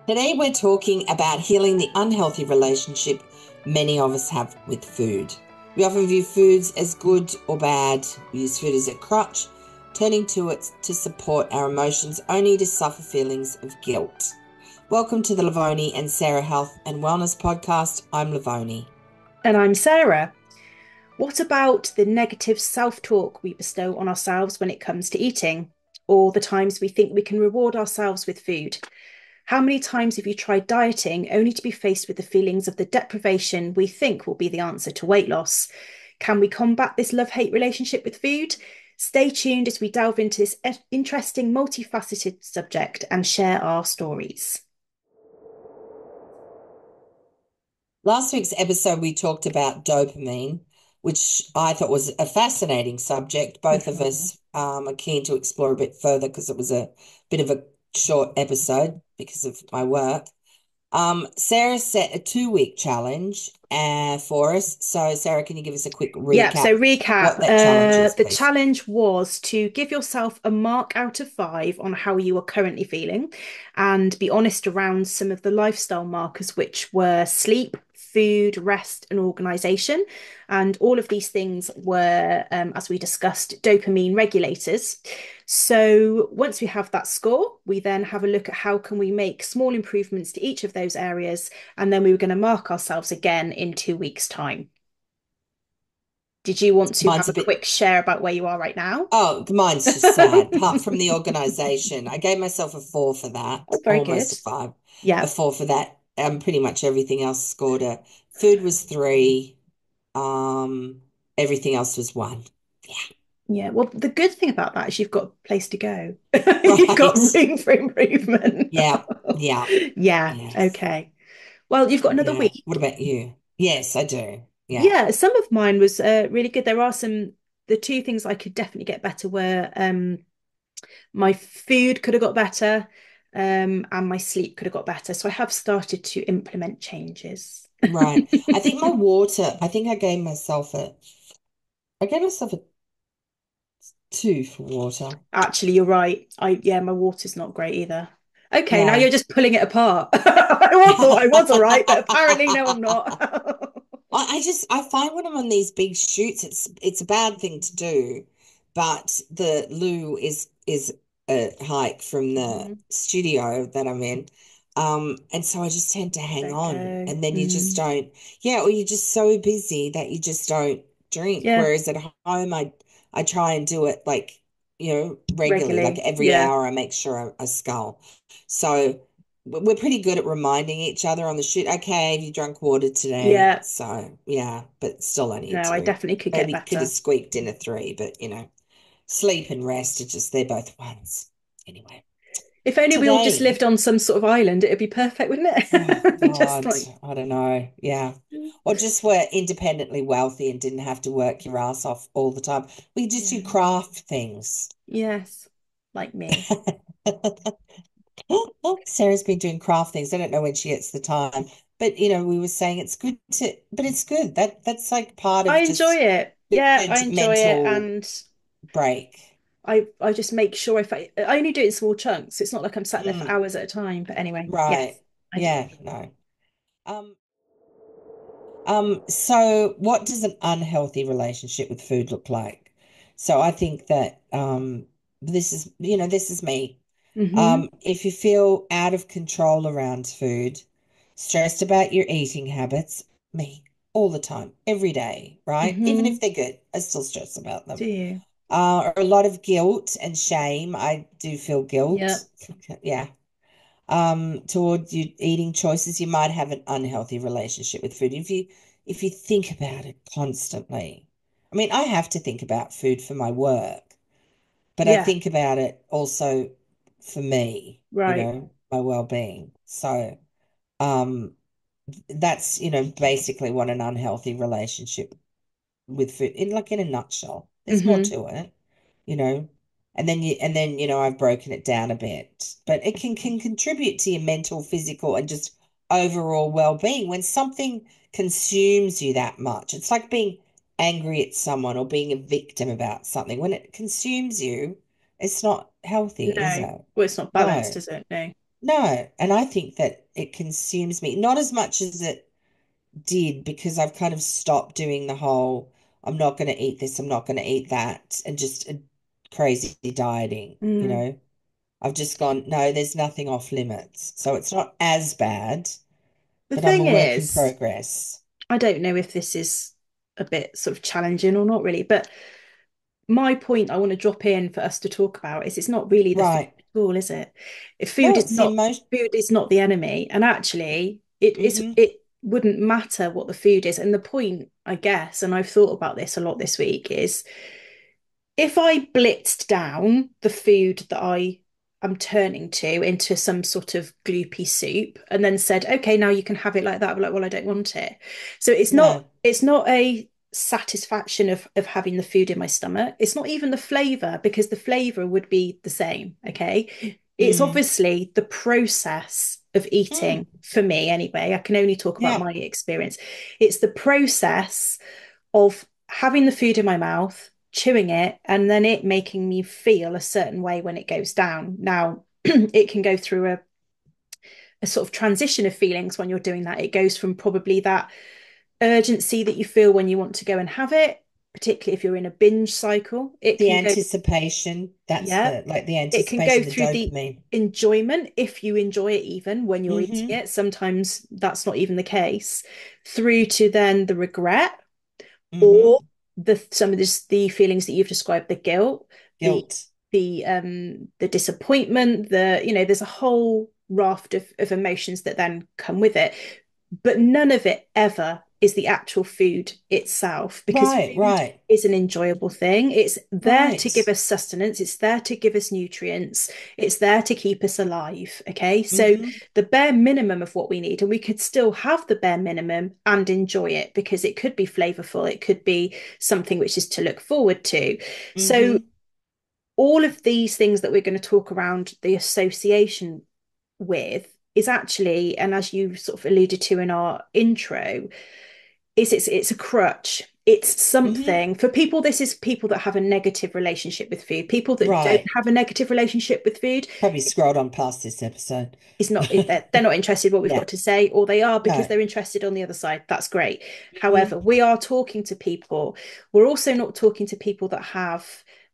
Today, we're talking about healing the unhealthy relationship many of us have with food. We often view foods as good or bad. We use food as a crutch, turning to it to support our emotions only to suffer feelings of guilt. Welcome to the Lovoni and Sarah Health and Wellness Podcast. I'm Lovoni. And I'm Sarah. What about the negative self talk we bestow on ourselves when it comes to eating, or the times we think we can reward ourselves with food? How many times have you tried dieting only to be faced with the feelings of the deprivation we think will be the answer to weight loss? Can we combat this love hate relationship with food? Stay tuned as we delve into this interesting, multifaceted subject and share our stories. Last week's episode, we talked about dopamine, which I thought was a fascinating subject. Both of Mhm. us are keen to explore a bit further because it was a bit of a short episode because of my work. Sarah set a 2-week challenge for us. So, Sarah, can you give us a quick Yeah, recap so recap. what that challenge is, The please? challenge was to give yourself a mark out of 5 on how you are currently feeling and be honest around some of the lifestyle markers, which were sleep, food, rest, and organization. And all of these things were, as we discussed, dopamine regulators. So once we have that score, we then have a look at how can we make small improvements to each of those areas. And then we were going to mark ourselves again in 2 weeks' time. Did you want to Mine's have a a bit, quick share about where you are right now? oh, mine's just sad. Apart from the organization, I gave myself a 4 for that, Oh, very good. almost a 5, a Yeah. 4 for that. Pretty much everything else scored a food was 3. Um, Everything else was 1. Yeah. Yeah. Well, the good thing about that is you've got a place to go. You've got Right. room for improvement. Yeah. Yeah. Yeah. Yes. Okay. Well, you've got another Yeah. What week. about you? Yes, I do. Yeah. Yeah. Some of mine was really good. There are the two things I could definitely get better were my food could have got better, and my sleep could have got better. So I have started to implement changes. Right. I think I gave myself a 2 for water. Actually, you're right. Yeah, my water's not great either. Okay, now Yeah. you're just pulling it apart. I all thought I was all right, but apparently no, I'm not. I find when I'm on these big shoots, it's a bad thing to do, but the loo is a hike from the Mhm. studio that I'm in. And so I just tend to hang Don't on, go. and then you just don't, yeah, or you're just so busy that you just don't drink. Yeah, Whereas at home, I try and do it like, regularly, like regularly. every Yeah, hour I make sure I scull. So we're pretty good at reminding each other on the shoot. Okay, have you drunk water today? yeah. So yeah, but still only a No, I 2. definitely could get Maybe could have better. squeaked in a 3, but sleep and rest are just they're both ones. Anyway, If only we all just today, lived on some sort of island, it'd be perfect, wouldn't oh it? Just God, like, I don't know. Yeah. Or just were independently wealthy and didn't have to work your ass off all the time. We just do yeah, craft things. yes, like me. Sarah's been doing craft things. I don't know when she gets the time, but we were saying it's good but it's good. That's like part I of enjoy just it. Yeah, I good enjoy it, mental and break. I just make sure if I only do it in small chunks. It's not like I'm sat there for Mm, hours at a time. But anyway, right. yes, I do. Yeah, no. Um, so what does an unhealthy relationship with food look like? So I think that this is me. Hmm. If you feel out of control around food, stressed about your eating habits, me, all the time, every day, right? Even if Hmm. they're good, I still stress about Do them. you? Or a lot of guilt and shame. I do feel Yeah. guilt. Yeah. Toward your eating choices, you might have an unhealthy relationship with food. If you think about it constantly. I mean, I have to think about food for my work, but I Yeah. think about it also for me, Right. my well-being. So, um, that's, basically what an unhealthy relationship with food in a nutshell. There's more Hmm. to it, you know. And then I've broken it down a bit. But it can contribute to your mental, physical, and just overall well-being when something consumes you that much. It's like being angry at someone or being a victim about something. When it consumes you, it's not healthy, is No. it? Well, it's not balanced, No. is it? No. No, and I think that it consumes me, not as much as it did, because I've kind of stopped doing the whole, I'm not going to eat this, I'm not going to eat that, and just crazy dieting, you Mm. know. I've just gone, no, there's nothing off limits. So it's not as bad, The but I'm a thing work in is, progress. I don't know if this is a bit sort of challenging or not really, but my point I want to drop in for us to talk about is it's not really the food Right. at all, is it? If No, it's the emotion. food is not the enemy, and actually Hmm. it wouldn't matter what the food is. And the point, I guess, and I've thought about this a lot this week, is if I blitzed down the food that I am turning to into some sort of gloopy soup and then said, okay, now you can have it like that, I'm like, well, I don't want it. So No. it's not a satisfaction of having the food in my stomach. It's not even the flavor because the flavor would be the same. Okay. It's Mm. obviously the process of Mm. eating for me anyway. I can only talk about Yeah. my experience. It's the process of having the food in my mouth, chewing it, and then it making me feel a certain way when it goes down. Now, it can go through a sort of transition of feelings when you're doing that. It goes from probably that urgency that you feel when you want to go and have it, particularly if you're in a binge cycle. It The can go, anticipation, that's yeah, the like the it can go anticipation, the through the dopamine. enjoyment if you enjoy it even when you're eating Hmm. it. Sometimes that's not even the case, through to then the regret or Hmm. some of the feelings that you've described, the guilt, the Guilt. the disappointment, there's a whole raft of emotions that then come with it, but none of it ever is the actual food itself because Right, food right, is an enjoyable thing. It's there to give right. us sustenance, it's there to give us nutrients, it's there to keep us alive. Okay, so Hmm. the bare minimum of what we need, and we could still have the bare minimum and enjoy it because it could be flavorful, it could be something which is to look forward to. So Hmm. all of these things that we're going to talk around the association with is actually, and as you sort of alluded to in our intro, is it's a crutch. It's Hmm. something for people. This is people that have a negative relationship with food. People that don't Right. have a negative relationship with food, Probably scrolled on past this episode. is not they're not interested in what we've Yeah. got to say, or they are because No. they're interested on the other side. That's great. Hmm. However, we are talking to people. We're also not talking to people that have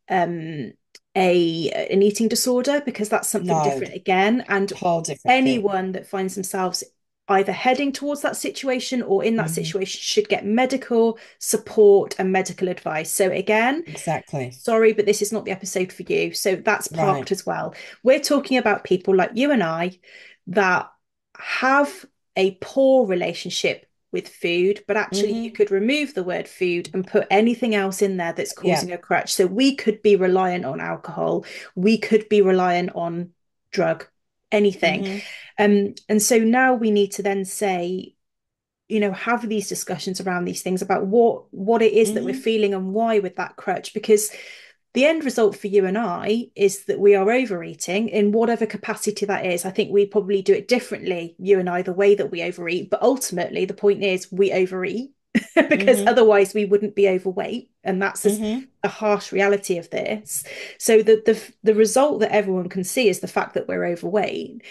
um a an eating disorder because that's something No. different again. And Whole different thing. anyone that finds themselves either heading towards that situation or in that Hmm. situation should get medical support and medical advice. So again, Exactly. sorry, but this is not the episode for you. So that's Right. parked as well. We're talking about people like you and I that have a poor relationship with food, but actually you Hmm. could remove the word food and put anything else in there that's Yeah. causing a crutch. So we could be reliant on alcohol, we could be reliant on drug, anything. Hmm. And so now we need to then say, have these discussions around these things about what it is that we're Hmm. feeling and why with that crutch, because the end result for you and I is that we are overeating in whatever capacity that is. I think we probably do it differently, you and I, the way that we overeat, but ultimately the point is we overeat because Hmm. otherwise we wouldn't be overweight, and that's Hmm. a harsh reality of this. So the result that everyone can see is the fact that we're overweight.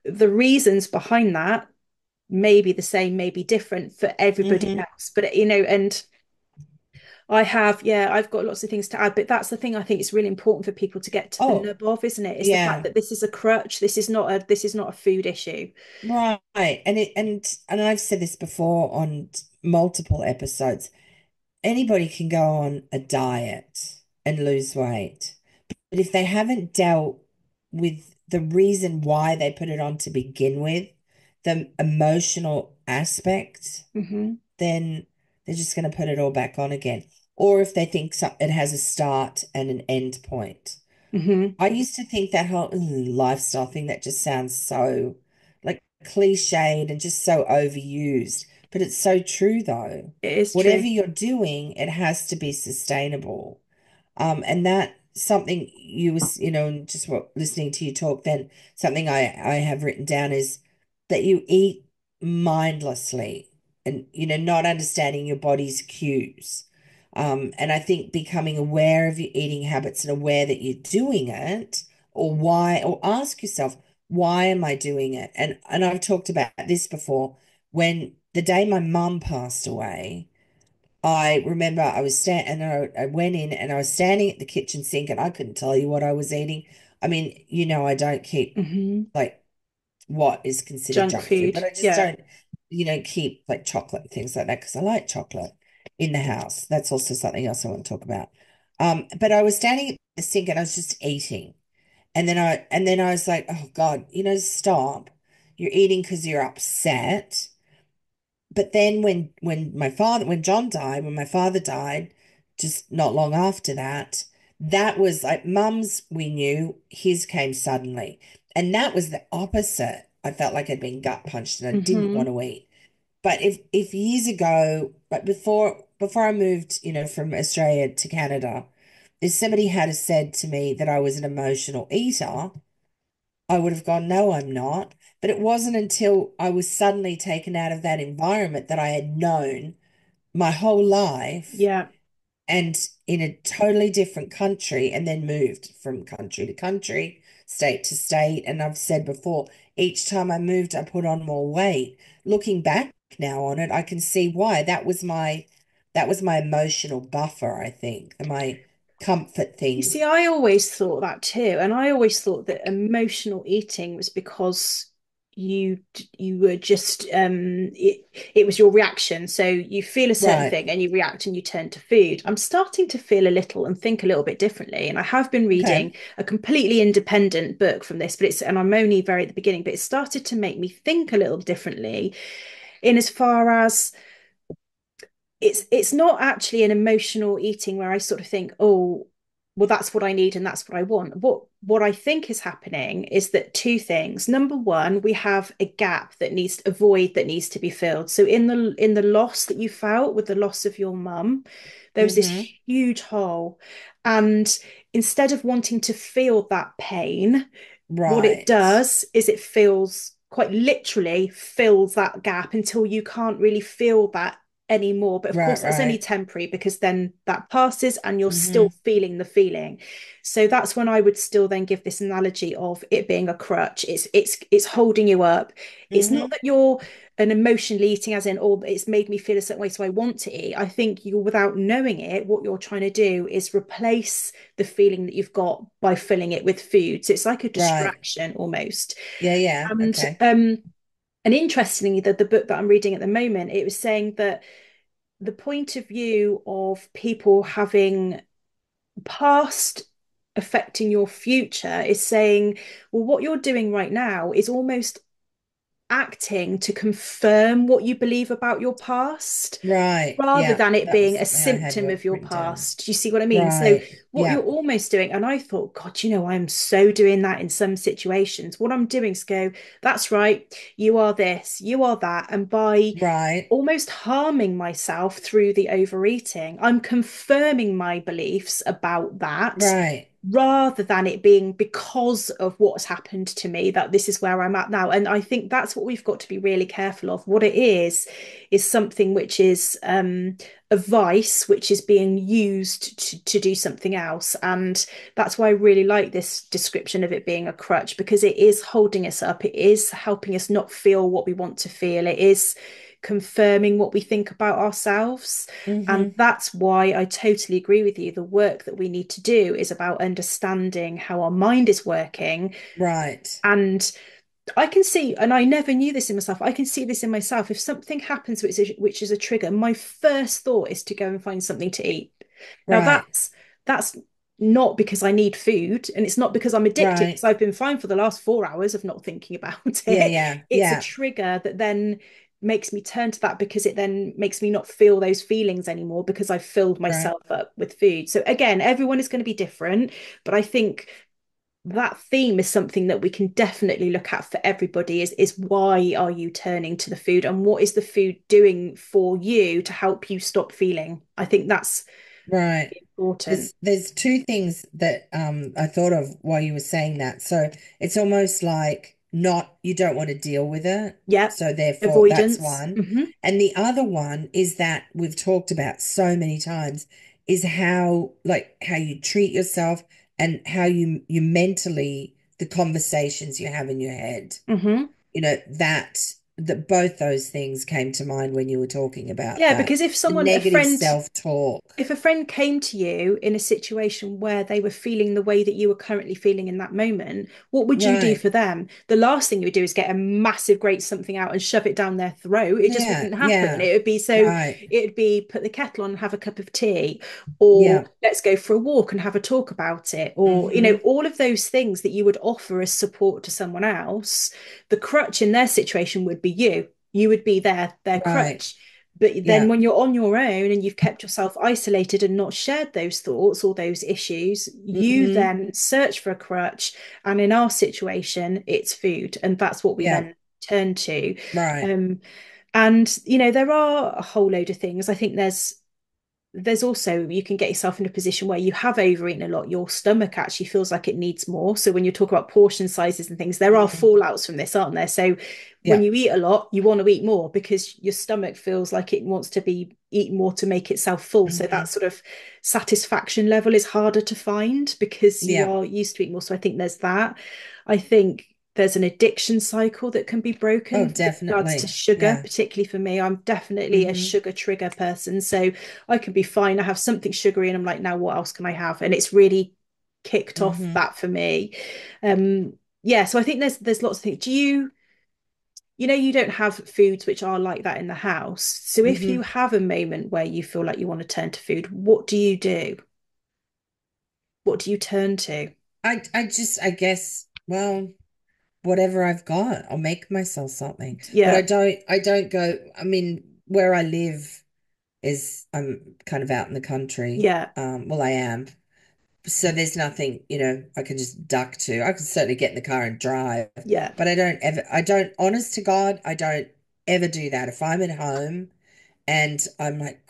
The reasons behind that may be the same, may be different for everybody Hmm. else. But and I've got lots of things to add, but that's the thing I think it's really important for people to get to the Oh, nub of, isn't it? It's the fact yeah. that this is a crutch. This is not a food issue. Right. And I've said this before on multiple episodes. Anybody can go on a diet and lose weight. But if they haven't dealt with the reason why they put it on to begin with, the emotional aspect, Hmm. then they're just going to put it all back on again. Or if they think it has a start and an end point. Hmm. I used to think that whole lifestyle thing that just sounds so like cliched and just so overused. But it's so true though. It is Whatever true. you're doing, it has to be sustainable. And that something you was, and just what listening to you talk, then something I have written down is that you eat mindlessly and, not understanding your body's cues. And I think becoming aware of your eating habits and aware that you're doing it or why, or ask yourself, why am I doing it? And I've talked about this before. When the day my mum passed away, I remember I was I went in and I was standing at the kitchen sink and I couldn't tell you what I was eating. I mean, I don't keep Hmm. like what is considered Junk junk food, but food. I just Yeah. don't, keep like chocolate and things like that because I like chocolate in the house. That's also something else I want to talk about. But I was standing at the sink and I was just eating. And then I was like, oh God, stop. You're eating because you're upset. But then when John died, when my father died, just not long after that, that was like mum's, we knew, his came suddenly. And that was the opposite. I felt like I'd been gut punched and I didn't want Hmm. to eat. But if years ago, but before I moved, from Australia to Canada, if somebody had said to me that I was an emotional eater, I would have gone, no, I'm not. But it wasn't until I was suddenly taken out of that environment that I had known my whole life Yeah. and in a totally different country and then moved from country to country, state to state. And I've said before, each time I moved, I put on more weight. Looking back now on it, I can see why. That was my emotional buffer, I think, and my comfort You thing. see, I always thought that too, and I always thought that emotional eating was because you were just it was your reaction. So you feel a certain Right. thing and you react and you turn to food. I'm starting to feel a little and think a little bit differently, and I have been reading Okay. a completely independent book from this, but it's and I'm only very at the beginning, but it started to make me think a little differently in as far as it's not actually an emotional eating where I sort of think, oh, well, that's what I need and that's what I want. What I think is happening is that two things. Number one, we have a gap that needs a void that needs to be filled. So in the loss that you felt with the loss of your mum, there was this Mm-hmm. huge hole. And instead of wanting to feel that pain, what it Right. does is it fills quite literally fills that gap until you can't really feel that anymore. But of Right, course, that's only right. temporary because then that passes and you're still Mm-hmm. feeling the feeling. So that's when I would still then give this analogy of it being a crutch. It's holding you up. It's not Mm-hmm. that you're an emotionally eating as in, oh, it's made me feel a certain way, so I want to eat. I think you're without knowing it, what you're trying to do is replace the feeling that you've got by filling it with food. So it's like a Right. distraction almost. Yeah, yeah. And Okay. and interestingly, the book that I'm reading at the moment, it was saying that the point of view of people having past affecting your future is saying, well, what you're doing right now is almost acting to confirm what you believe about your past Right. rather Yeah. than it That was being a something I had symptom of your written down. past. Do you see what I mean? So, Right. what you're Yeah. almost doing, and I thought, God, I'm so doing that in some situations. What I'm doing is go, that's right, you are this, you are that. And by Right. almost harming myself through the overeating, I'm confirming my beliefs about that Right. rather than it being because of what's happened to me that this is where I'm at now. And I think that's what we've got to be really careful of. What it is something which is a vice which is being used to do something else. And that's why I really like this description of it being a crutch, because it is holding us up. It is helping us not feel what we want to feel. It is confirming what we think about ourselves. And Mm-hmm. that's why I totally agree with you. The work that we need to do is about understanding how our mind is working. Right. And I can see, and I never knew this in myself, I can see this in myself. If something happens which is a trigger, my first thought is to go and find something to eat. Now Right. that's not because I need food, and it's not because I'm addicted, because Right. I've been fine for the last 4 hours of not thinking about Yeah, it. yeah. It's a Yeah. trigger that then makes me turn to that because it then makes me not feel those feelings anymore because I've filled Right. myself up with food. So again, everyone is going to be different, but I think that theme is something that we can definitely look at for everybody is why are you turning to the food and what is the food doing for you to help you stop feeling. I think that's Right. important. There's two things that I thought of while you were saying that. So it's almost like not you don't want to deal with it. Yeah, So therefore that's avoidance. one. And the other one is that we've talked about so many times is how you treat yourself and how you mentally, the conversations you have in your head. Hmm. That both those things came to mind when you were talking about Yeah, that. because if The someone, a negative friend, self-talk. if a friend came to you in a situation where they were feeling the way that you were currently feeling in that moment, what would you do Right. for them? The last thing you would do is get a massive, great something out and shove it down their throat. It just Yeah, wouldn't happen. yeah. It would be so, Right. it would be put the kettle on and have a cup of tea, or Yeah. let's go for a walk and have a talk about it, or, Mm-hmm. all of those things that you would offer as support to someone else. The crutch in their situation would be you. You would be their Right. crutch. But then Yeah. when you're on your own and you've kept yourself isolated and not shared those thoughts or those issues, you Mm-hmm. then search for a crutch. And in our situation, it's food. And that's what we Yeah. then turn to. Right. Um, and, there are a whole load of things. I think there's also, you can get yourself in a position where you have overeaten a lot, your stomach actually feels like it needs more. So when you talk about portion sizes and things, there are Mm. fallouts from this, aren't there? So when Yeah. you eat a lot, you want to eat more because your stomach feels like it wants to be eaten more to make itself full. So Mm-hmm. that sort of satisfaction level is harder to find because you Yeah. are used to eating more. So I think there's that. I think there's an addiction cycle that can be Oh, broken with regards to definitely. sugar, Yeah. particularly for me. I'm definitely a Mm-hmm. sugar trigger person. So I can be fine. I have something sugary and I'm like, now what else can I have? And it's really kicked off Mm-hmm. that for me. Um, yeah, so I think there's lots of things. Do you don't have foods which are like that in the house. So if you Mm-hmm. have a moment where you feel like you want to turn to food, what do you do? What do you turn to? I guess, well, whatever I've got, I'll make myself something. But Yeah, I don't go, I mean, where I live is I'm kind of out in the country. yeah, Well, I am. So there's nothing, I can just duck to. I can certainly get in the car and drive, yeah. but I don't, honest to God, I don't ever do that. If I'm at home and I'm like,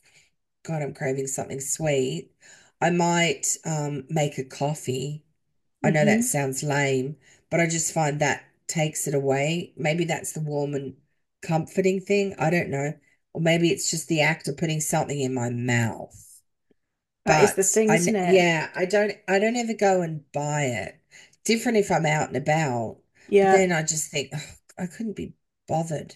God, I'm craving something sweet, I might make a coffee. I know that Hmm. sounds lame, but I just find that takes it away. Maybe that's the warm and comforting thing. I don't know. Or maybe it's just the act of putting something in my mouth. That is the But thing, isn't it? yeah, I don't ever go and buy it. Different if I'm out and about, but Yeah. then I just think, oh, I couldn't be bothered.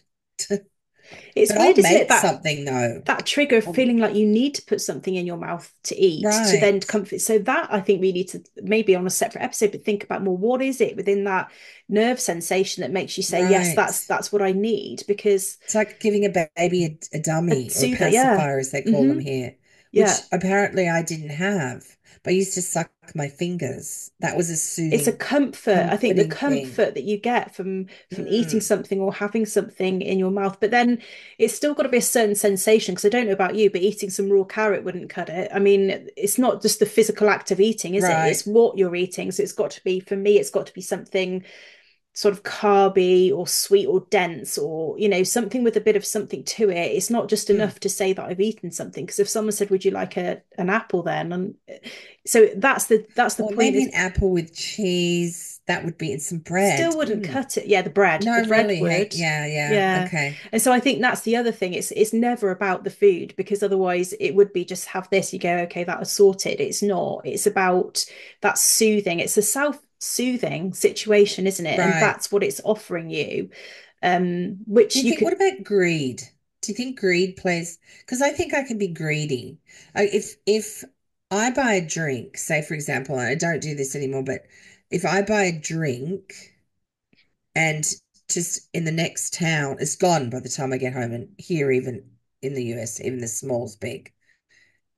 It's But I'll weird, isn't it? make That something though. that trigger of Um, feeling like you need to put something in your mouth to eat to then right, comfort. So that I think we need to maybe on a separate episode, but think about more what is it within that nerve sensation that makes you say, yes, right. that's what I need because It's like giving a baby a a dummy or a soother, yeah. pacifier, as they call Hmm. them here, which Yeah. apparently I didn't have. But I used to suck my fingers. That was a It's a soothing, comfort. I think the comforting thing. comfort that you get from eating Mm, something or having something in your mouth, but then it's still got to be a certain sensation. Because I don't know about you, but eating some raw carrot wouldn't cut it. I mean, it's not just the physical act of eating, is it? It's right. what you're eating. So it's got to be, for me, it's got to be something sort of carby or sweet or dense or something with a bit of something to it. It's not just Mm. enough to say that I've eaten something, because if someone said, would you like an apple then, and so that's the Or point maybe is an apple with cheese. That would be in some bread. still wouldn't Mm. cut it. Yeah, the No, bread really. Hey, would. yeah, yeah. Yeah. Okay. And so I think that's the other thing. It's never about the food, because otherwise it would be just have this, you go, okay, that was sorted. It's not. It's about that soothing. It's a self-soothing situation, isn't it? And Right. that's what it's offering you. Do Which you you think, what could, about greed? Do you think greed plays? Because I think I can be greedy. If I buy a drink, say for example, and I don't do this anymore, but if I buy a drink and just in the next town, it's gone by the time I get home, and here even in the US, even the small's big.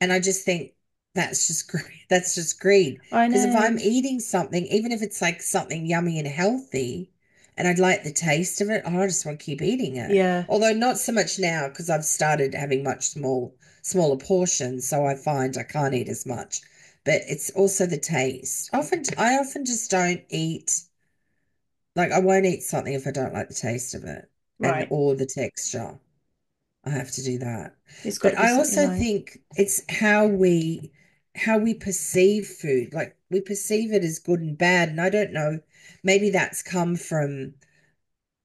And I just think that's just greed. That's just greed. I Because if I'm know. eating something, even if it's like something yummy and healthy, and I'd like the taste of it, oh, I just want to keep eating it. Yeah, Although not so much now because I've started having smaller portions, so I find I can't eat as much. But it's also the taste. I often just don't eat, like I won't eat something if I don't like the taste of it and right. or the texture. I have to do that. It's got But to be I something you also like. think it's how we perceive food. Like we perceive it as good and bad. And I don't know, maybe that's come from,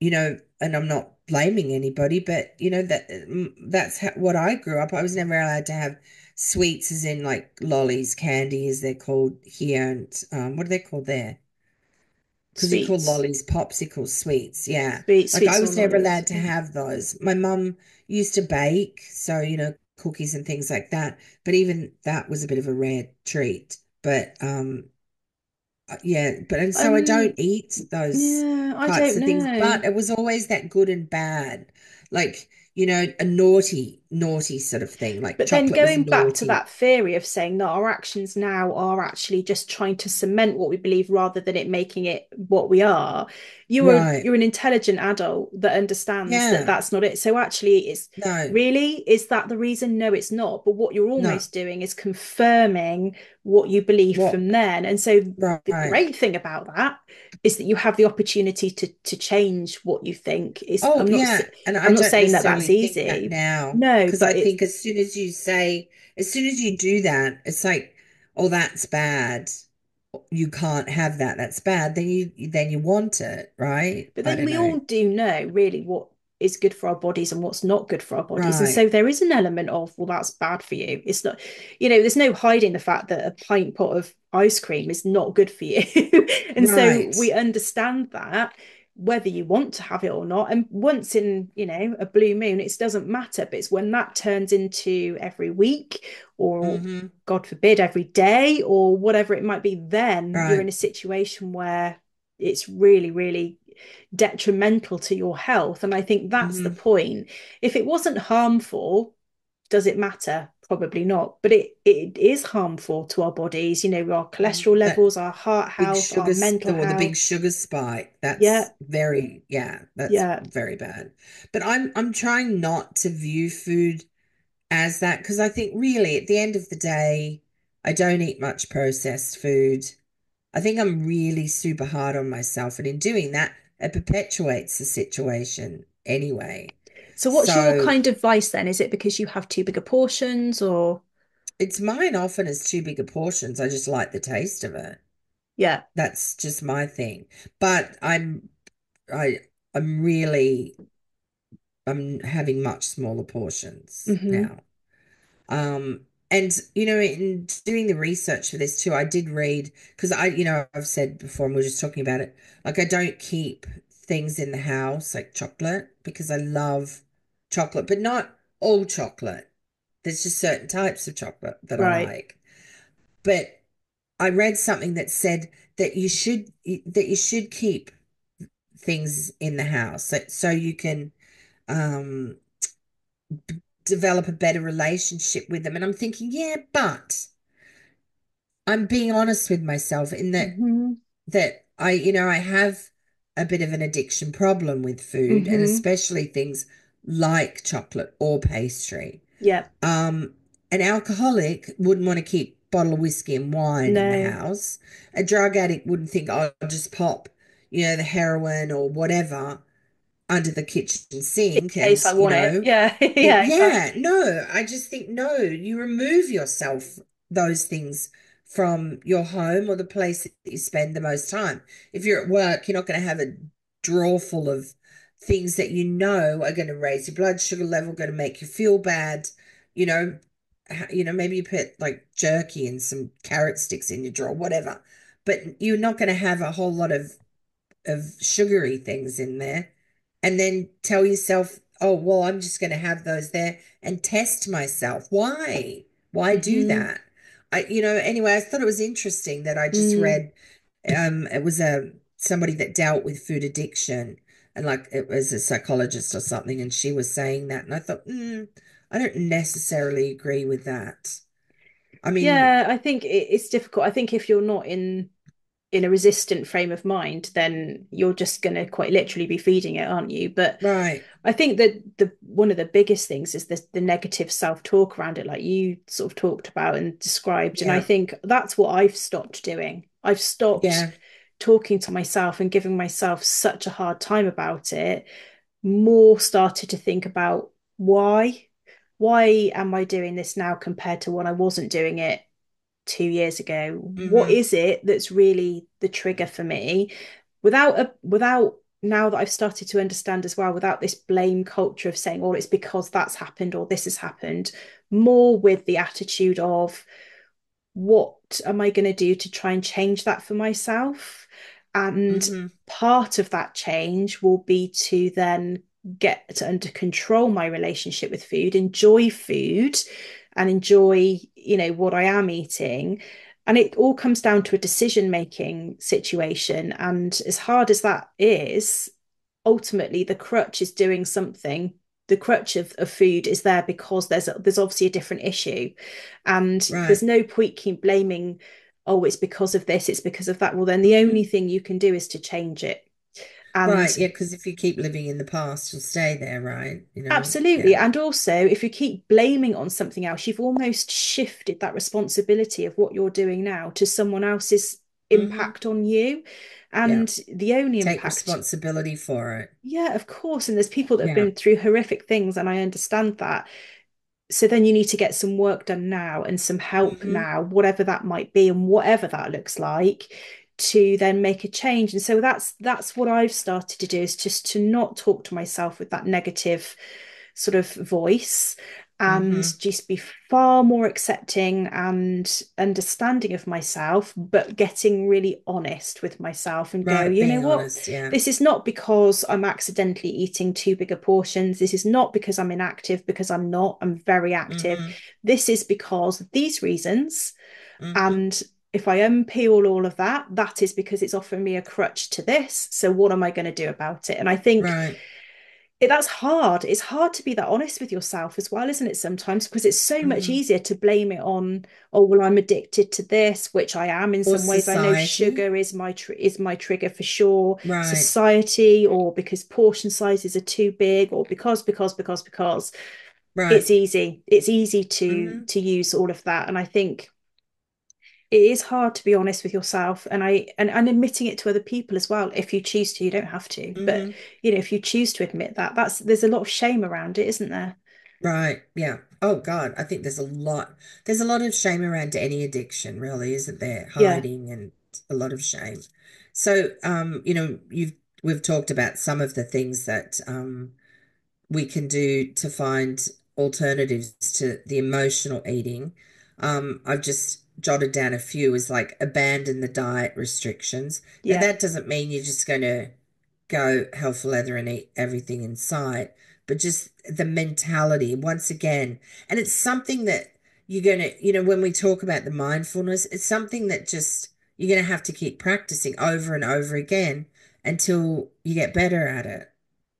and I'm not blaming anybody, but that's what I grew up. I was never allowed to have sweets as in like lollies, candy as they're called here. And what are they called there? because you call Sweets, lollies popsicle sweets. Yeah. Like I sweets or was never lollies. allowed to Yeah. have those. My mum used to bake, so, cookies and things like that. But even that was a bit of a rare treat. But yeah, and so I don't Um, eat those yeah, I types don't of things, know. but it was always that good and bad. Like, a naughty sort of thing. Like But then chocolate was going back to naughty. that theory of saying that our actions now are actually just trying to cement what we believe rather than it making it what we are, Right. you're an intelligent adult that understands that Yeah. that's not it. So actually, it's No, really, is that the reason? No, it's not. But what you're no. almost doing is confirming what you believe What? from then. And so the Right. great thing about that is that you have the opportunity to change what you think. Is Oh, yeah. And I I'm not don't saying that necessarily that's think that easy. now No, because but I it's think as soon as you do that, it's like, oh, that's bad. You can't have that. That's bad. Then you want it, right? But I then don't we know. all do know really what is good for our bodies and what's not good for our bodies. And so Right. there is an element of, well, that's bad for you. It's not, there's no hiding the fact that a pint pot of ice cream is not good for you. And so Right. we understand that whether you want to have it or not. And once in, a blue moon, it doesn't matter. But it's when that turns into every week or Mm-hmm. God forbid, every day or whatever it might be, then you're in Right. a situation where it's really, really detrimental to your health. And I think that's the Mm-hmm. point. If it wasn't harmful, does it matter? Probably not. But it is harmful to our bodies, our cholesterol That levels, our heart big health, our sugar, mental or the big health. sugar spike. Yeah, That's yeah. very bad. But I'm trying not to view food as that because I think really at the end of the day, I don't eat much processed food. I think I'm really super hard on myself, and in doing that, it perpetuates the situation anyway. So what's your So kind of vice then? Is it because you have too big a portions or it's mine often as too big a portions. I just like the taste of it. yeah. That's just my thing. But I I'm really I'm having much smaller portions Mm-hmm. now. And in doing the research for this too, I did read because I've said before, and we were just talking about it, like I don't keep things in the house like chocolate because I love chocolate, but not all chocolate. There's just certain types of chocolate that I Right. like. But I read something that said that you should keep things in the house so you can um develop a better relationship with them. And I'm thinking, yeah, but I'm being honest with myself in Mm-hmm. that I have a bit of an addiction problem with food and Mm-hmm. especially things like chocolate or pastry. Yeah. Um, an alcoholic wouldn't want to keep bottle of whiskey and wine in the No. house. A drug addict wouldn't think, oh, I'll just pop, the heroin or whatever under the kitchen In sink and, case I want it. Yeah. it, Yeah, yeah, exactly. no, I just think no, you remove yourself those things from your home or the place that you spend the most time. If you're at work, you're not going to have a drawer full of things that are going to raise your blood sugar level, going to make you feel bad. You know, maybe you put like jerky and some carrot sticks in your drawer, whatever. But you're not going to have a whole lot of sugary things in there and then tell yourself, oh, well, I'm just going to have those there and test myself. Why? Why do Mm-hmm. that? Anyway, I thought it was interesting that I just Mm. read it was somebody that dealt with food addiction and like it was a psychologist or something and she was saying that and I thought, I don't necessarily agree with that. I mean, Yeah, I think it's difficult. I think if you're not in a resistant frame of mind, then you're just going to quite literally be feeding it, aren't you? But right. I think that the one of the biggest things is the negative self-talk around it, like you sort of talked about and described. And I Yeah. think that's what I've stopped doing. I've stopped Yeah. talking to myself and giving myself such a hard time about it. More started to think about why. Why am I doing this now compared to when I wasn't doing it 2 years ago? What Mm-hmm. is it that's really the trigger for me? Without now that I've started to understand as well, without this blame culture of saying, oh, it's because that's happened or this has happened, more with the attitude of what am I going to do to try and change that for myself? And Mm-hmm. part of that change will be to then get under control my relationship with food, enjoy food, and enjoy, what I am eating. And it all comes down to a decision making situation. And as hard as that is, ultimately the crutch is doing something. The crutch of food is there because there's obviously a different issue. And there's Right. no point keep blaming, oh, it's because of this, it's because of that. Well, then the Mm-hmm. only thing you can do is to change it. And Right. Yeah. Because if you keep living in the past, you'll stay there, right? You know? absolutely. Yeah. And also, if you keep blaming on something else, you've almost shifted that responsibility of what you're doing now to someone else's Mm-hmm. impact on you. Yeah. And the only Take impact, responsibility for it. yeah, of course. And there's people that have Yeah. been through horrific things, and I understand that. So then you need to get some work done now and some help Mm-hmm. now, whatever that might be and whatever that looks like, to then make a change. And so that's what I've started to do, is just to not talk to myself with that negative sort of voice, and Mm-hmm. just be far more accepting and understanding of myself, but getting really honest with myself and go, Right. you know Being what? honest. Yeah. This is not because I'm accidentally eating too big a portions. This is not because I'm inactive, because I'm not. I'm very active. Mm-hmm. This is because of these reasons. Mm-hmm. And if I unpeel all of that, that is because it's offering me a crutch to this. So what am I going to do about it? And I think Right. that's hard. It's hard to be that honest with yourself as well, isn't it? Sometimes, because it's so much Mm-hmm. easier to blame it on, oh, well, I'm addicted to this, which I am in Or some ways. I know society. sugar is is my trigger for sure. Right. Society, or because portion sizes are too big, or because. Right. It's easy. It's easy Mm-hmm. to use all of that, and I think it is hard to be honest with yourself, and and admitting it to other people as well. If you choose to, you don't have to, but Mm-hmm. if you choose to admit that, there's a lot of shame around it, isn't there? Right. Yeah. Oh God, I think there's a lot of shame around any addiction, really, isn't there? Yeah, Hiding and a lot of shame. So, we've talked about some of the things that we can do to find alternatives to the emotional eating. I've just jotted down a few is like abandon the diet restrictions. Now yeah. that doesn't mean you're just going to go hell for leather and eat everything in sight, but just the mentality once again. And it's something that you're going to, when we talk about the mindfulness, it's something that just you're going to have to keep practicing over and over again until you get better at it.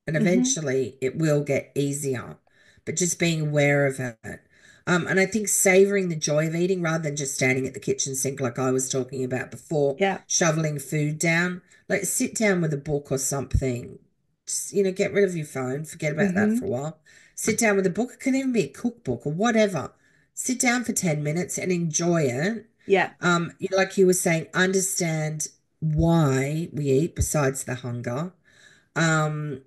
And Hmm. eventually it will get easier, but just being aware of it. And I think savoring the joy of eating rather than just standing at the kitchen sink like I was talking about before, Yeah. shoveling food down, like sit down with a book or something. Just, get rid of your phone, forget about that for Hmm. a while. Sit down with a book. It can even be a cookbook or whatever. Sit down for 10 minutes and enjoy it. Yeah. Like you were saying, understand why we eat besides the hunger. Um,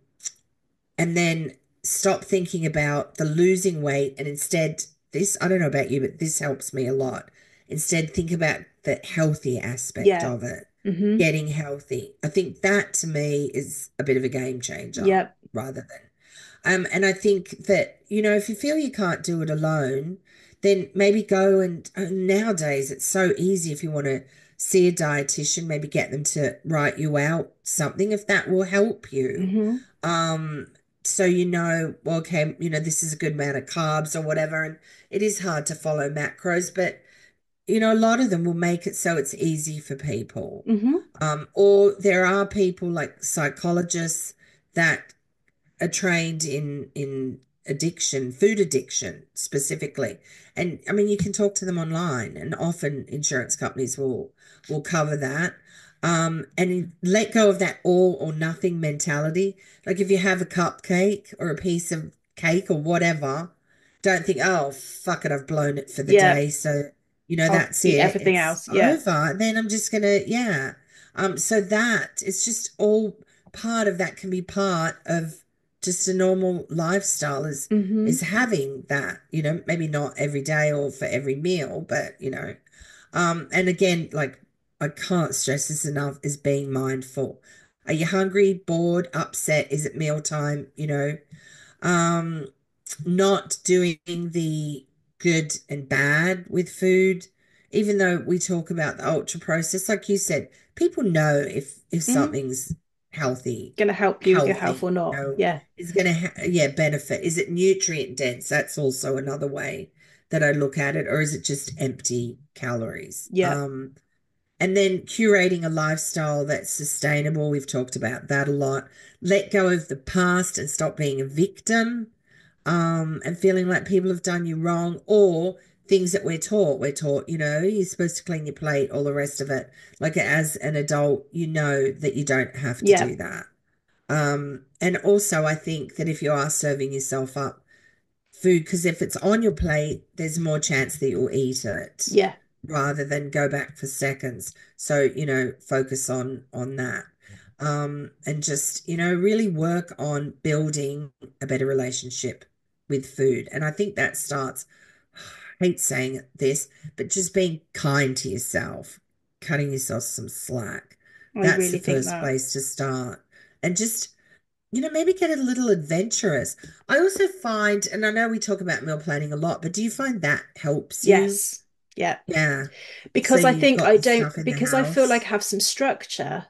and then stop thinking about the losing weight and instead this I don't know about you, but this helps me a lot. Instead think about the healthy aspect Yeah. of it, Hmm. getting healthy. I think that to me is a bit of a game changer Yeah. rather than and I think that, if you feel you can't do it alone, then maybe go and nowadays it's so easy if you want to see a dietitian, maybe get them to write you out something if that will help you. Hmm. Um, so well, okay, this is a good amount of carbs or whatever, and it is hard to follow macros, but a lot of them will make it so it's easy for people. Hmm. Or there are people like psychologists that are trained in addiction, food addiction specifically. And I mean, you can talk to them online, and often insurance companies will cover that. And let go of that all or nothing mentality. Like if you have a cupcake or a piece of cake or whatever, don't think, oh, fuck it, I've blown it for the Yeah. day. So, I'll that's eat it. everything It's else. Yeah. over. Then I'm just gonna, yeah. So that it's just all part of that can be part of just a normal lifestyle is Hmm. having that, maybe not every day or for every meal, but and again, like I can't stress this enough is being mindful. Are you hungry, bored, upset? Is it mealtime? Um, not doing the good and bad with food. even though we talk about the ultra processed, like you said, people know if Mm. something's healthy, Going to help you with your health healthy, or not. Yeah. is going to yeah, benefit. Is it nutrient dense? That's also another way that I look at it, or is it just empty calories? Yeah. And then curating a lifestyle that's sustainable. We've talked about that a lot. Let go of the past and stop being a victim, and feeling like people have done you wrong, or things that we're taught. We're taught, you're supposed to clean your plate, all the rest of it. Like as an adult, you know that you don't have to Yeah. do that. And also I think that if you are serving yourself up food, because if it's on your plate, there's more chance that you'll eat it Yeah. rather than go back for seconds. So, focus on that. And just, really work on building a better relationship with food. And I think that starts, I hate saying this, but just being kind to yourself, cutting yourself some slack. I That's the really think first that. place to start. And just, maybe get a little adventurous. I also find, and I know we talk about meal planning a lot, but do you find that helps you? Yes. Yeah. Yeah. So Because I you've think got I the don't, stuff in the because I feel like house. I have some structure.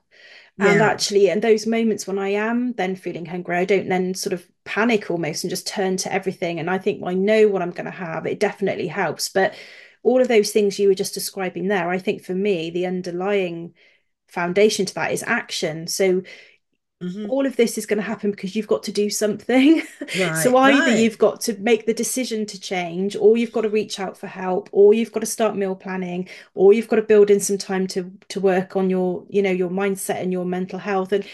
And Yeah. actually, in those moments when I am then feeling hungry, I don't then sort of panic almost and just turn to everything. And I think, well, I know what I'm going to have. It definitely helps. But all of those things you were just describing there, I think for me, the underlying foundation to that is action. So Hmm. all of this is going to happen because you've got to do something. So Right, either right. you've got to make the decision to change, or you've got to reach out for help, or you've got to start meal planning, or you've got to build in some time to work on your, your mindset and your mental health. And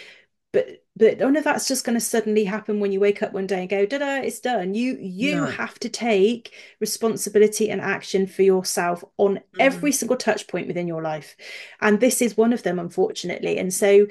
but none of that's just going to suddenly happen when you wake up one day and go, da-da, it's done. You No. have to take responsibility and action for yourself on every Hmm. single touch point within your life. And this is one of them, unfortunately. And so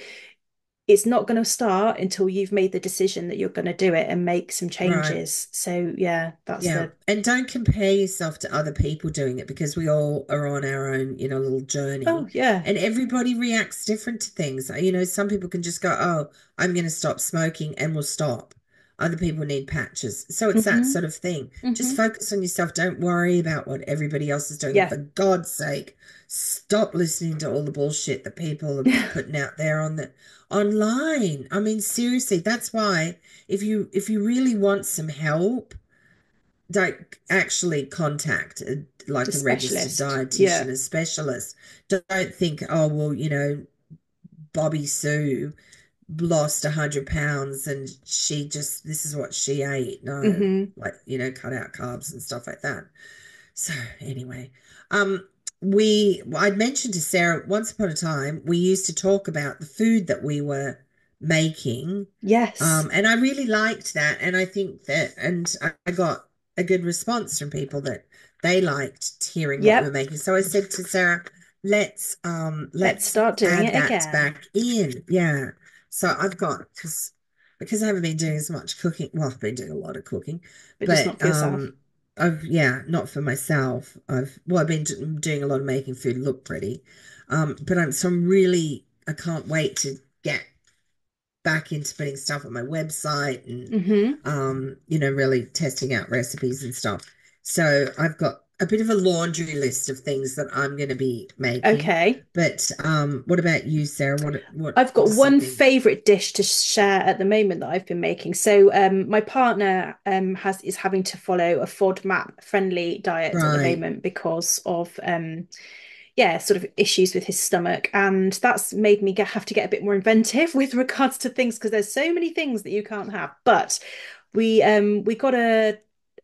it's not going to start until you've made the decision that you're going to do it and make some Right. changes. So yeah, that's Yeah. the And don't compare yourself to other people doing it, because we all are on our own, little oh journey, yeah. and everybody reacts different to things. Some people can just go, oh, I'm going to stop smoking, and will stop. Other people need patches. So it's that Hmm. sort of thing. Just Hmm. focus on yourself. Don't worry about what everybody else is doing. And Yeah. for God's sake, stop listening to all the bullshit that people are putting out there on the online. I mean, seriously, that's why if you really want some help, don't actually contact To like a registered specialist. Yeah. dietitian, a specialist. Don't think, oh well, Bobby Sue lost 100 pounds and she just this is what she ate. No, Hmm. like cut out carbs and stuff like that. So anyway, um, I'd mentioned to Sarah once upon a time we used to talk about the food that we were making, Yes. and I really liked that, and I think that, and I got a good response from people that they liked hearing what we were Yep. making. So I said to Sarah, Let's let's start doing add it that again, back in, yeah. So I've got because I haven't been doing as much cooking. Well, I've been doing a lot of cooking, but just not but for yourself. I've yeah, not for myself. I've been doing a lot of making food look pretty. But I'm really I can't wait to get back into putting stuff on my website and Hmm. really testing out recipes and stuff. So I've got a bit of a laundry list of things that I'm going to be making. Okay. But what about you, Sarah? What I've got is one something? favorite dish to share at the moment that I've been making. So, my partner has is having to follow a FODMAP friendly diet at the Right. moment because of yeah, sort of issues with his stomach, and that's made me have to get a bit more inventive with regards to things because there's so many things that you can't have. But we got a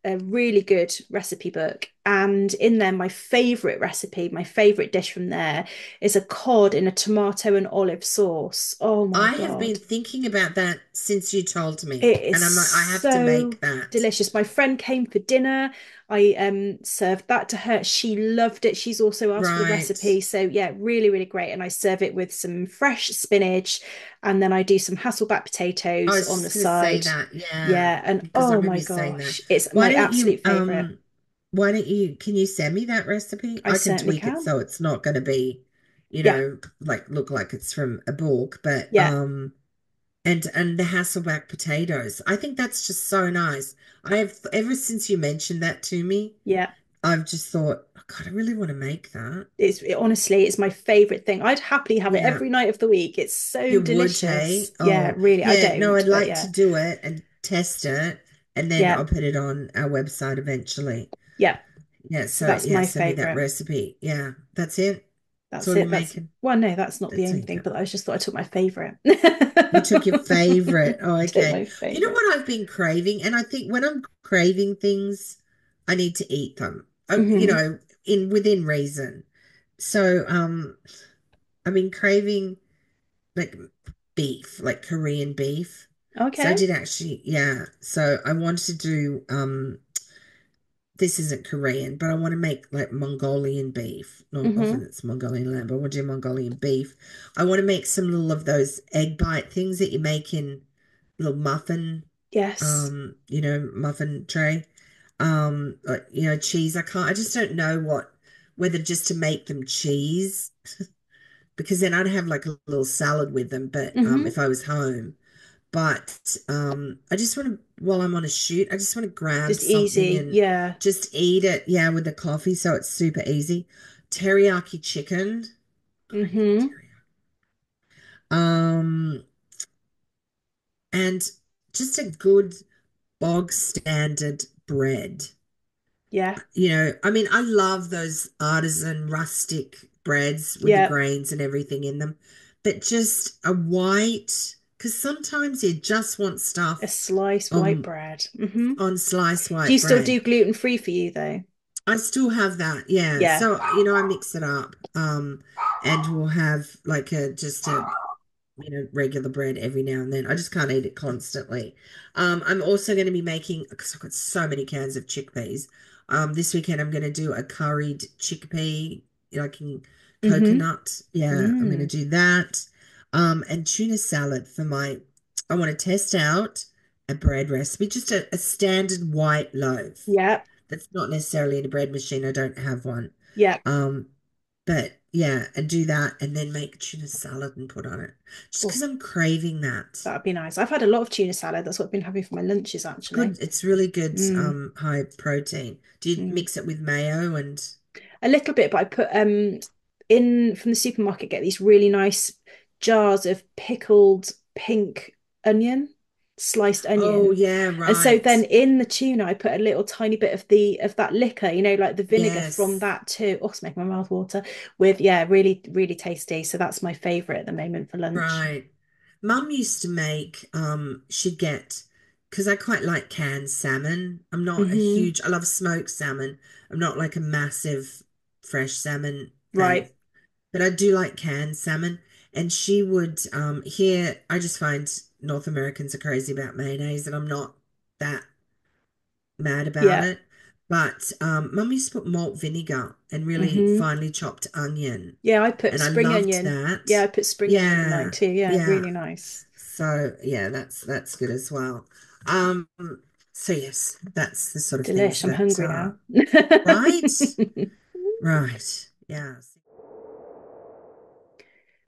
really good recipe book, and in there my favorite recipe, my favorite dish from there is a cod in a tomato and olive sauce. Oh my I have been God. thinking about that since you told me, It is and I'm like, I have to so make that. delicious. My friend came for dinner. I served that to her. She loved it. She's also asked for the Right. recipe. So yeah, really, really great. And I serve it with some fresh spinach, and then I do some Hasselback I potatoes was on the just going to say side. that, yeah, Yeah, and because I oh remember my you saying that. gosh, it's Why my don't you absolute favorite. can you send me that recipe? I I can certainly tweak it can. so it's not going to be, Yeah, like look like it's from a book, but yeah, and the Hasselback potatoes. I think that's just so nice. I have ever since you mentioned that to me, yeah. I've just thought, oh God, I really want to make that. Honestly, it's my favorite thing. I'd happily have it Yeah, every night of the week. It's so you would, hey? delicious. Yeah, Oh, really. I yeah, no, don't, I'd but like to yeah. do it and test it, and then Yeah. I'll put it on our website eventually. Yeah. Yeah, So so that's yeah, my send me that favorite. recipe. Yeah, that's it. That's That's all it. you're That's making. well, no, that's not the That's all only you thing, got. but I just thought I took my favorite. You took your favorite. Oh, Took okay. my You know favorite. what I've been craving? And I think when I'm craving things, I need to eat them. Hmm. In within reason. So, I've been craving like beef, like Korean beef. So I Okay. did actually, yeah. So I wanted to do this isn't Korean, but I want to make like Mongolian beef. Not often Hmm. it's Mongolian lamb, but I want to do Mongolian beef. I want to make some little of those egg bite things that you make in little muffin, Yes. muffin tray. Like, cheese. I just don't know whether just to make them cheese, because then I'd have like a little salad with them, but Hmm. if I was home. But I just want to, while I'm on a shoot, I just want to grab Just something easy. and Yeah. just eat it, yeah, with the coffee, so it's super easy. Teriyaki chicken, craving Hmm. teriyaki. Um, and just a good bog standard bread. Yeah. I mean, I love those artisan rustic breads with the Yeah. grains and everything in them, but just a white, because sometimes you just want A stuff sliced white on bread. Hmm. sliced Do you white still bread. do gluten free for you though? I still have that, yeah. Yeah. So, I mix it up, and we'll have like just a regular bread every now and then. I just can't eat it constantly. I'm also going to be making, because I've got so many cans of chickpeas. This weekend I'm going to do a curried chickpea, like in Hmm. coconut. Yeah, I'm going to Mm. do that. And tuna salad I want to test out a bread recipe, just a standard white loaf. Yeah. That's not necessarily in a bread machine. I don't have one. Yeah. Um, but yeah, and do that and then make tuna salad and put on it. Just Oh, because I'm craving that. that'd be nice. I've had a lot of tuna salad. That's what I've been having for my lunches It's actually. good. It's really good, Mm. high protein. Do you Mm. mix it with mayo and A little bit, but I put in from the supermarket, get these really nice jars of pickled pink onion, sliced oh onion. yeah, And so then right. in the tuna I put a little tiny bit of that liquor, like the vinegar from Yes, that too. Oh, it's making my mouth water with, yeah, really, really tasty. So that's my favorite at the moment for lunch. right. Mum used to make, she'd get, because I quite like canned salmon. Hmm. I love smoked salmon. I'm not like a massive fresh salmon fan, Right. but I do like canned salmon. And she would, here, I just find North Americans are crazy about mayonnaise, and I'm not that mad about Yeah. it. But Mum used to put malt vinegar and really Hmm. finely chopped onion, Yeah, I put and I spring loved onion. Yeah, that. I put spring onion in mine Yeah, too. Yeah, yeah. really nice. So yeah, that's good as well. Um, so yes, that's the sort of things Delish. I'm that hungry now. right, right, yeah.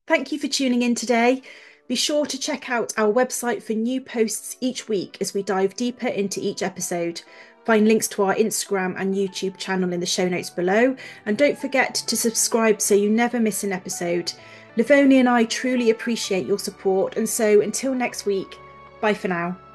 Thank you for tuning in today. Be sure to check out our website for new posts each week as we dive deeper into each episode. Find links to our Instagram and YouTube channel in the show notes below. And don't forget to subscribe so you never miss an episode. Livoni and I truly appreciate your support. And so until next week, bye for now.